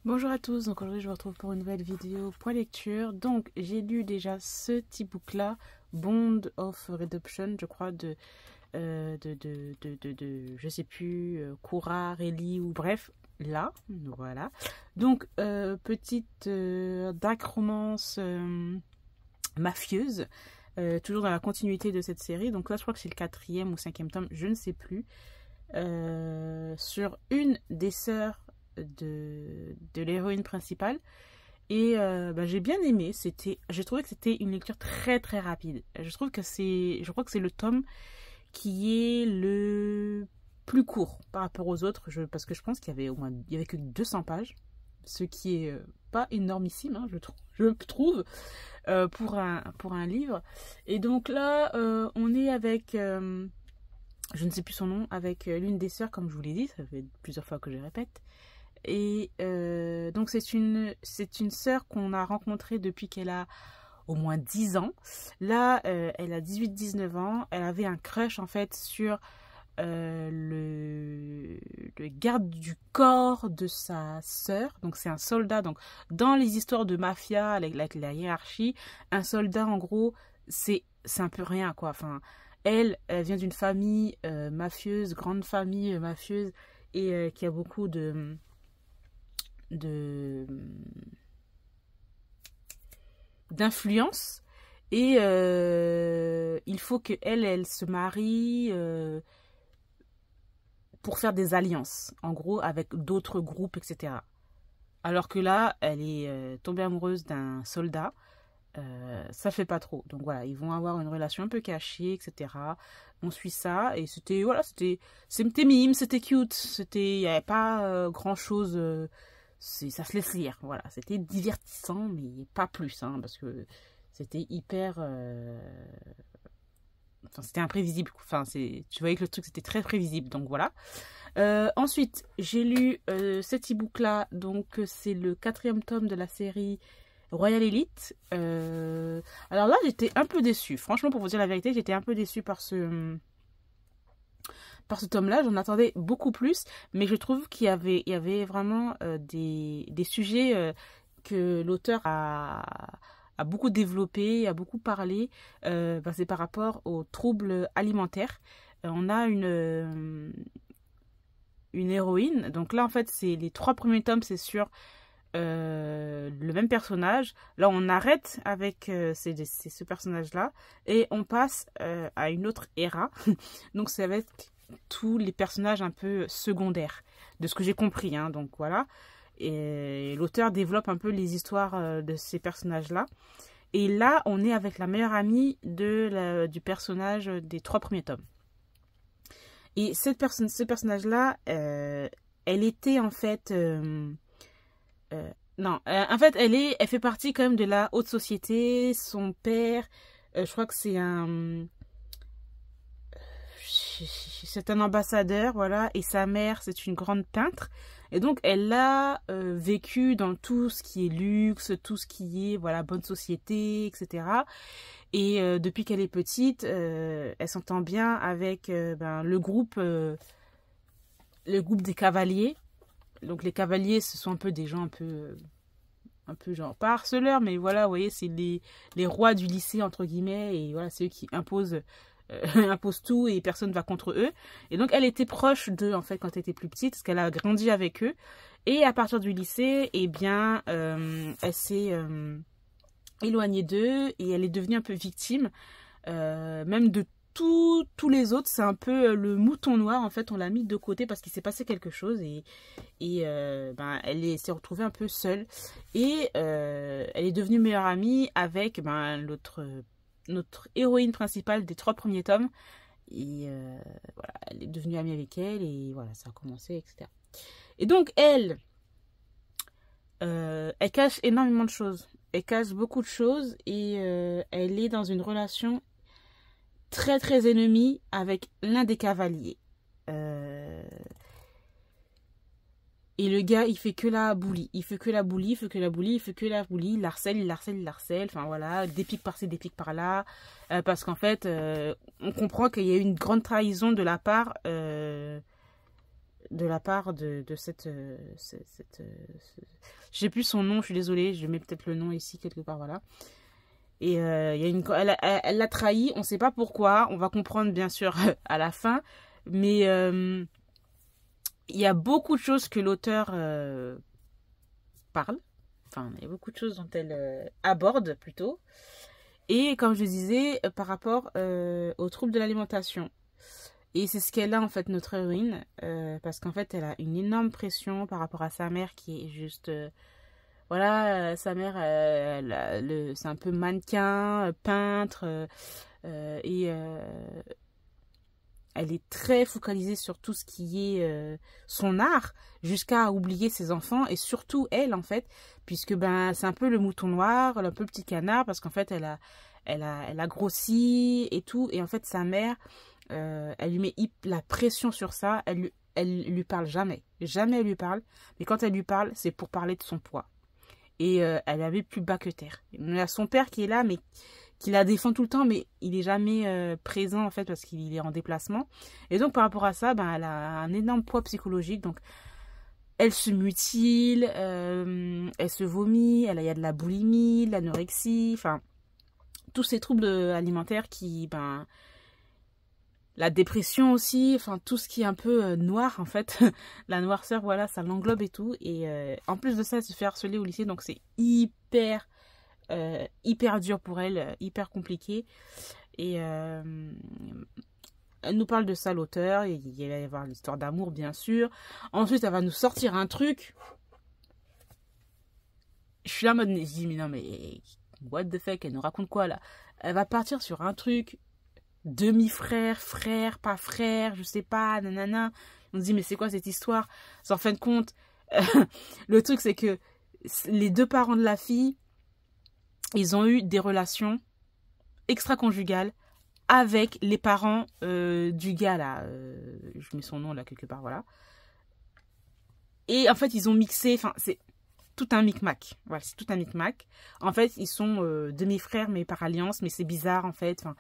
Bonjour à tous, donc aujourd'hui je vous retrouve pour une nouvelle vidéo point lecture. Donc j'ai lu déjà ce petit book là, Bond of Redemption, je crois, je sais plus, Cora, Relly ou bref, là, voilà. Donc petite dark romance mafieuse, toujours dans la continuité de cette série. Donc là je crois que c'est le 4e ou 5e tome, je ne sais plus, sur une des sœurs de l'héroïne principale. Et j'ai bien aimé. J'ai trouvé que c'était une lecture très très rapide. Je crois que c'est le tome qui est le plus court par rapport aux autres, parce que je pense qu'il y avait il y avait que 200 pages, ce qui est pas énormissime, hein, je trouve, pour un livre. Et donc là on est avec je ne sais plus son nom, avec l'une des sœurs, comme je vous l'ai dit, ça fait plusieurs fois que je répète. Et donc c'est une sœur qu'on a rencontrée depuis qu'elle a au moins 10 ans. Là, elle a 18-19 ans. Elle avait un crush en fait sur le garde du corps de sa sœur. Donc c'est un soldat. Donc dans les histoires de mafia, avec la hiérarchie, un soldat en gros, c'est un peu rien quoi. Enfin, elle vient d'une famille mafieuse, grande famille mafieuse, et qui a beaucoup d'influence, et il faut que elle se marie pour faire des alliances en gros avec d'autres groupes, etc. Alors que là elle est tombée amoureuse d'un soldat. Ça fait pas trop, donc voilà, ils vont avoir une relation un peu cachée, etc. On suit ça, et c'était mime, c'était cute, il n'y avait pas grand chose, ça se laisse lire, voilà, c'était divertissant mais pas plus, hein, parce que c'était hyper c'était imprévisible, enfin tu voyais que le truc c'était très prévisible, donc voilà. Ensuite j'ai lu cet e-book là, donc c'est le 4e tome de la série Royal Elite. Alors là j'étais un peu déçue, franchement, pour vous dire la vérité, j'étais un peu déçue par ce tome là. J'en attendais beaucoup plus, mais je trouve qu'il y avait vraiment des sujets que l'auteur a beaucoup développé, a beaucoup parlé. C'est par rapport aux troubles alimentaires. On a une héroïne, donc là en fait c'est les 3 premiers tomes, c'est sur le même personnage. Là on arrête avec ce personnage là et on passe à une autre ère. Donc ça va être tous les personnages un peu secondaires, de ce que j'ai compris, hein. Donc voilà, et l'auteur développe un peu les histoires de ces personnages là, et là on est avec la meilleure amie du personnage des 3 premiers tomes. Et ce personnage là, elle était en fait non, en fait, elle fait partie quand même de la haute société. Son père, je crois que c'est un ambassadeur, voilà, et sa mère, c'est une grande peintre. Et donc, elle a vécu dans tout ce qui est luxe, tout ce qui est, voilà, bonne société, etc. Et depuis qu'elle est petite, elle s'entend bien avec le groupe des cavaliers. Donc les cavaliers, ce sont un peu des gens un peu genre, pas harceleurs, mais voilà, vous voyez, c'est les rois du lycée, entre guillemets, et voilà, c'est eux qui imposent tout, et personne ne va contre eux. Et donc elle était proche d'eux en fait quand elle était plus petite, parce qu'elle a grandi avec eux. Et à partir du lycée, eh bien, elle s'est éloignée d'eux, et elle est devenue un peu victime, même de tous les autres. C'est un peu le mouton noir, en fait, on l'a mis de côté parce qu'il s'est passé quelque chose, et elle s'est retrouvée un peu seule, et elle est devenue meilleure amie avec notre héroïne principale des 3 premiers tomes, et voilà, elle est devenue amie avec elle, et voilà, ça a commencé, etc. Et donc elle cache énormément de choses, elle cache beaucoup de choses, et elle est dans une relation très très ennemie avec l'un des cavaliers. Et le gars, il fait que la bully. Il fait que la bully, il fait que la bully, il fait que la bully. Il harcèle. Enfin voilà, des pics par-ci, des pics par-là. Parce qu'en fait, on comprend qu'il y a eu une grande trahison de la part de la part de cette... je sais plus son nom, je suis désolée, je mets peut-être le nom ici quelque part, voilà. Et il y a elle l'a trahi, on ne sait pas pourquoi, on va comprendre bien sûr à la fin, mais il y a beaucoup de choses que l'auteur parle, enfin il y a beaucoup de choses dont elle aborde plutôt, et comme je disais, par rapport aux troubles de l'alimentation. Et c'est ce qu'elle a en fait, notre héroïne, parce qu'en fait elle a une énorme pression par rapport à sa mère qui est juste... voilà, sa mère, c'est un peu mannequin, peintre, et elle est très focalisée sur tout ce qui est son art, jusqu'à oublier ses enfants, et surtout elle, en fait, puisque ben c'est un peu le mouton noir, un peu le petit canard, parce qu'en fait, elle a grossi et tout, et en fait, sa mère, elle lui met la pression sur ça, elle lui parle jamais. Jamais elle lui parle, mais quand elle lui parle, c'est pour parler de son poids. Et elle avait plus bas que terre. Il y a son père qui est là, mais qui la défend tout le temps, mais il est jamais présent en fait parce qu'il est en déplacement. Et donc par rapport à ça, ben, elle a un énorme poids psychologique. Donc elle se mutile, elle se vomit, il y a de la boulimie, de l'anorexie, enfin tous ces troubles alimentaires qui, ben, la dépression aussi, enfin tout ce qui est un peu noir en fait, la noirceur, voilà, ça l'englobe et tout. Et en plus de ça, elle se fait harceler au lycée, donc c'est hyper dur pour elle, hyper compliqué. Et elle nous parle de ça, l'auteur, et il va y avoir l'histoire d'amour bien sûr. Ensuite, elle va nous sortir un truc. Je suis là en mode, je dis mais non mais what the fuck, elle nous raconte quoi là? Elle va partir sur un truc. Demi-frère, frère, pas frère, je sais pas, nanana. On se dit, mais c'est quoi cette histoire? En fin de compte, le truc, c'est que les deux parents de la fille, ils ont eu des relations extra-conjugales avec les parents du gars, là. Je mets son nom, là, quelque part, voilà. Et en fait, ils ont mixé, enfin, c'est tout un micmac. Voilà, c'est tout un micmac. En fait, ils sont demi-frères, mais par alliance, mais c'est bizarre, en fait, enfin...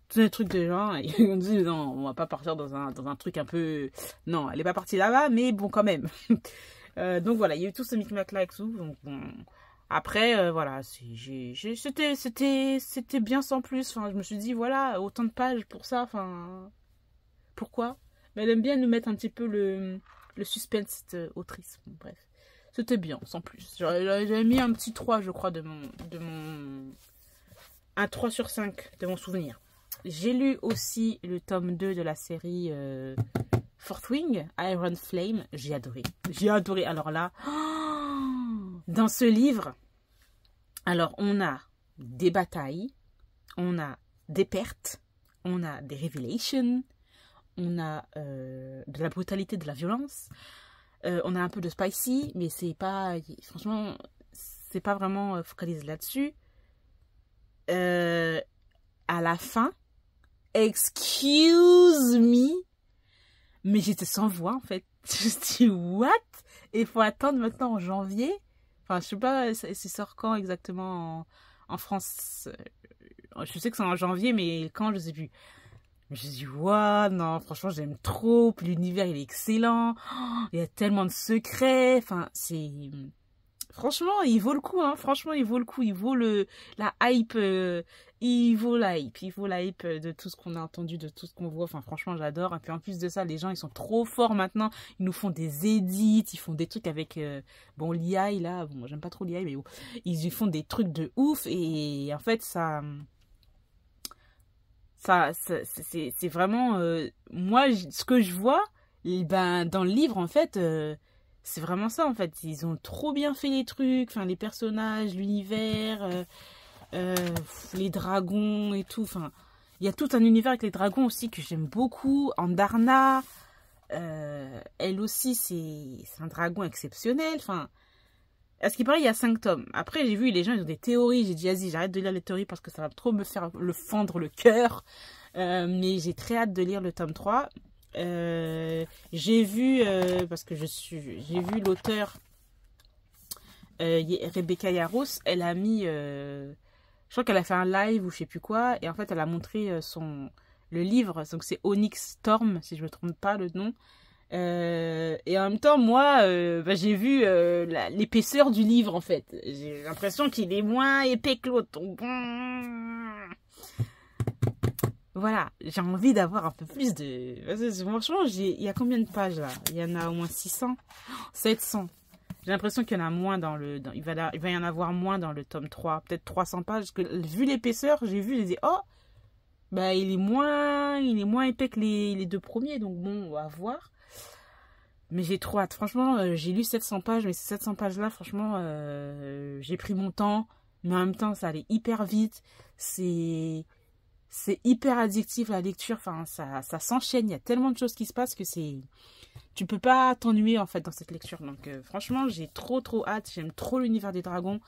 Tous les trucs de gens, et on dit non, on va pas partir dans un truc un peu... Non, elle est pas partie là-bas, mais bon, quand même. Donc voilà, il y a eu tout ce micmac là et tout. Donc bon, après, voilà, c'était bien sans plus. Enfin, je me suis dit, voilà, autant de pages pour ça, enfin... Pourquoi? Mais elle aime bien nous mettre un petit peu le suspense, cette autrice. Bon, bref, c'était bien, sans plus. J'avais mis un petit 3, je crois, un 3 sur 5 de mon souvenir. J'ai lu aussi le tome 2 de la série Fourth Wing, Iron Flame. J'ai adoré. J'ai adoré. Alors là, dans ce livre, alors on a des batailles, on a des pertes, on a des révélations, on a de la brutalité, de la violence, on a un peu de spicy, mais c'est pas... Franchement, c'est pas vraiment focalisé là-dessus. À la fin, excuse me, mais j'étais sans voix en fait. Je me suis dit, what? Et il faut attendre maintenant en janvier. Enfin, je sais pas, c'est sort quand exactement en France. Je sais que c'est en janvier, mais quand, je sais plus. Je me suis dit, what? Non, franchement, j'aime trop. Puis l'univers, il est excellent. Oh, il y a tellement de secrets. Enfin, c'est... Franchement, il vaut le coup, hein. Franchement, il vaut le coup. Il vaut la hype. Il vaut la hype. Il vaut la hype de tout ce qu'on a entendu, de tout ce qu'on voit. Enfin, franchement, j'adore. Et puis, en plus de ça, les gens, ils sont trop forts maintenant. Ils nous font des edits. Ils font des trucs avec, bon, l'IA, là. Bon, j'aime pas trop l'IA, mais bon. Ils font des trucs de ouf. Et en fait, c'est vraiment... moi, ce que je vois, ben, dans le livre, en fait... c'est vraiment ça en fait, ils ont trop bien fait les trucs, enfin les personnages, l'univers, les dragons et tout, enfin il y a tout un univers avec les dragons aussi que j'aime beaucoup. Andarna, elle aussi c'est un dragon exceptionnel, enfin à ce qui paraît il y a 5 tomes. Après j'ai vu les gens ils ont des théories, j'ai dit vas-y j'arrête de lire les théories parce que ça va trop me faire le fendre le cœur, mais j'ai très hâte de lire le tome 3. J'ai vu parce que j'ai vu l'auteur Rebecca Yarros, elle a mis je crois qu'elle a fait un live ou je sais plus quoi, et en fait elle a montré le livre, donc c'est Onyx Storm si je me trompe pas le nom, Et en même temps, moi, bah, j'ai vu l'épaisseur du livre, en fait. J'ai l'impression qu'il est moins épais que l'autre. Donc, voilà, j'ai envie d'avoir un peu plus de... Franchement, il y a combien de pages, là? Il y en a au moins 600, 700. J'ai l'impression qu'il y en a moins il va y en avoir moins dans le tome 3. Peut-être 300 pages. Que, vu l'épaisseur, j'ai vu, j'ai dit, oh, bah, il est moins épais que les deux premiers. Donc, bon, on va voir. Mais j'ai trop hâte. Franchement, j'ai lu 700 pages, mais ces 700 pages-là, franchement, j'ai pris mon temps. Mais en même temps, ça allait hyper vite. C'est hyper addictif, la lecture. Enfin, ça s'enchaîne. Il y a tellement de choses qui se passent que c'est... Tu peux pas t'ennuyer, en fait, dans cette lecture. Donc, franchement, j'ai trop hâte. J'aime trop l'univers des dragons.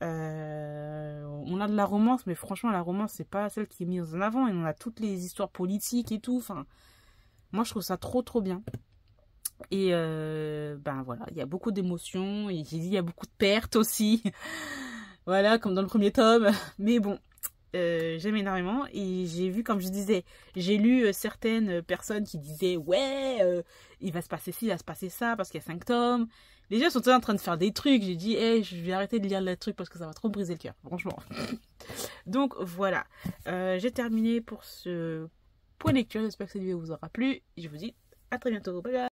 On a de la romance, mais franchement, la romance, c'est pas celle qui est mise en avant. Et on a toutes les histoires politiques et tout. Enfin, moi, je trouve ça trop bien. Et ben voilà, il y a beaucoup d'émotions, et j'ai dit il y a beaucoup de pertes aussi, voilà, comme dans le premier tome, mais bon, j'aime énormément, et j'ai vu, comme je disais, j'ai lu certaines personnes qui disaient, ouais, il va se passer ci, il va se passer ça, parce qu'il y a 5 tomes, les gens sont en train de faire des trucs, j'ai dit, hey, je vais arrêter de lire les trucs, parce que ça va trop me briser le cœur, franchement. Donc voilà, j'ai terminé pour ce point lecture, j'espère que cette vidéo vous aura plu, je vous dis à très bientôt, bye bye.